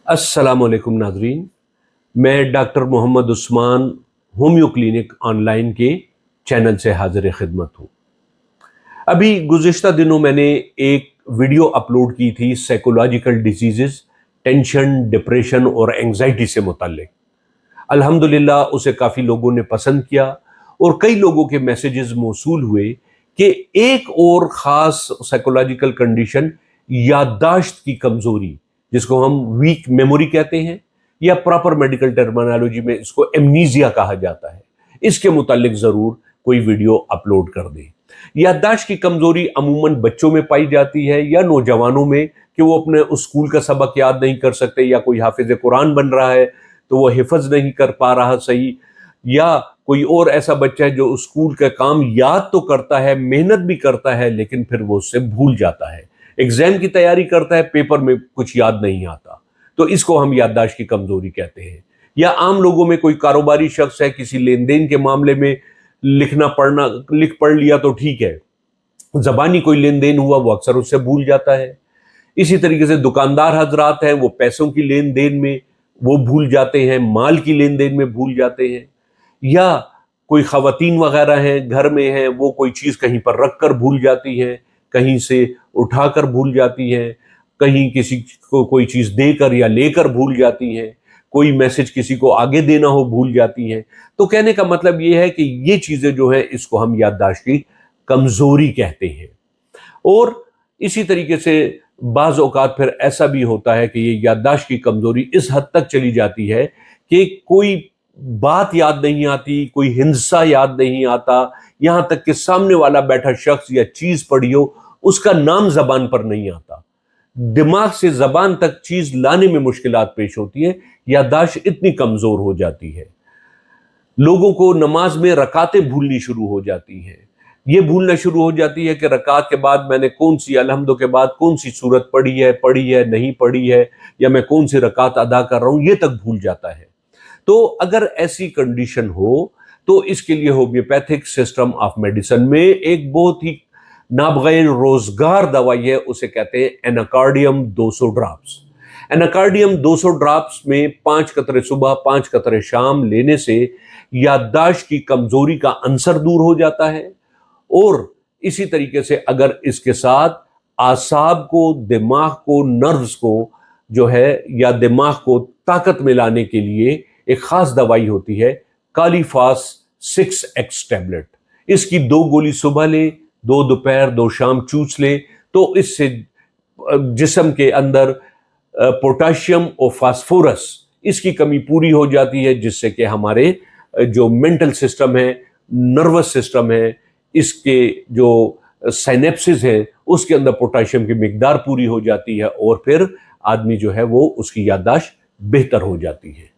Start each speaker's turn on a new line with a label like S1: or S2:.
S1: अस्सलामुअलैकुम नाजरीन, मैं doctor Mohammad Usman homeo clinic online के चैनल से हाजिर खिदमत हूँ। अभी गुज़िश्ता दिनों मैंने एक वीडियो अपलोड की थी साइकोलॉजिकल डिजीज़, टेंशन, डिप्रेशन और एंग्जाइटी से मुताल्लिक। अल्हम्दुलिल्लाह उसे काफ़ी लोगों ने पसंद किया और कई लोगों के मैसेजेस मौसूल हुए कि एक और ख़ास साइकोलॉजिकल कंडीशन याददाश्त की कमज़ोरी, जिसको हम वीक मेमोरी कहते हैं या प्रॉपर मेडिकल टर्मिनोलॉजी में इसको एमनीजिया कहा जाता है, इसके मुतालिक ज़रूर कोई वीडियो अपलोड कर दें। याददाश्त की कमज़ोरी अमूमन बच्चों में पाई जाती है या नौजवानों में कि वो अपने उस स्कूल का सबक याद नहीं कर सकते, या कोई हाफिज कुरान बन रहा है तो वो हिफज नहीं कर पा रहा सही, या कोई और ऐसा बच्चा है जो स्कूल का काम याद तो करता है, मेहनत भी करता है, लेकिन फिर वो उससे भूल जाता है। एग्जाम की तैयारी करता है, पेपर में कुछ याद नहीं आता, तो इसको हम याददाश्त की कमजोरी कहते हैं। या आम लोगों में कोई कारोबारी शख्स है, किसी लेन देन के मामले में लिख पढ़ लिया तो ठीक है, जबानी कोई लेन देन हुआ वो अक्सर उससे भूल जाता है। इसी तरीके से दुकानदार हजरात हैं, वो पैसों की लेन देन में वो भूल जाते हैं, माल की लेन देन में भूल जाते हैं। या कोई खवातीन वगैरह हैं, घर में हैं, वो कोई चीज़ कहीं पर रख कर भूल जाती हैं, कहीं से उठाकर भूल जाती हैं, कहीं किसी को कोई चीज़ देकर या लेकर भूल जाती हैं, कोई मैसेज किसी को आगे देना हो भूल जाती हैं। तो कहने का मतलब ये है कि ये चीज़ें जो है इसको हम याददाश्त की कमज़ोरी कहते हैं। और इसी तरीके से बाज़ औक़ात फिर ऐसा भी होता है कि ये याददाश्त की कमज़ोरी इस हद तक चली जाती है कि कोई बात याद नहीं आती, कोई हिंसा याद नहीं आता, यहाँ तक कि सामने वाला बैठा शख्स या चीज़ पड़ी हो उसका नाम ज़बान पर नहीं आता, दिमाग से ज़बान तक चीज़ लाने में मुश्किलात पेश होती है, याददाश्त इतनी कमज़ोर हो जाती है। लोगों को नमाज में रकातें भूलनी शुरू हो जाती हैं। ये भूलना शुरू हो जाती है कि रकात के बाद मैंने कौन सी, अलहम्दो के बाद कौन सी सूरत पढ़ी है नहीं पढ़ी है, या मैं कौन सी रकात अदा कर रहा हूँ, ये तक भूल जाता है। तो अगर ऐसी कंडीशन हो तो इसके लिए होम्योपैथिक सिस्टम ऑफ मेडिसिन में एक बहुत ही नाबगैर रोजगार दवाई है, उसे कहते हैं एनाकार्डियम 200 ड्रॉप्स। एनाकार्डियम 200 ड्रॉप्स में 5 कतरे सुबह 5 कतरे शाम लेने से याददाश्त की कमजोरी का अंसर दूर हो जाता है। और इसी तरीके से अगर इसके साथ आसाब को, दिमाग को, नर्व्स को जो है या दिमाग को ताकत में लाने के लिए एक खास दवाई होती है कालीफास 6x टैबलेट। इसकी 2 गोली सुबह ले, 2 दोपहर 2 शाम चूस ले, तो इससे जिस्म के अंदर पोटाशियम और फास्फोरस इसकी कमी पूरी हो जाती है, जिससे कि हमारे जो मेंटल सिस्टम है, नर्वस सिस्टम है, इसके जो साइनेप्सिस है उसके अंदर पोटाशियम की मिकदार पूरी हो जाती है और फिर आदमी जो है वो उसकी याददाश्त बेहतर हो जाती है।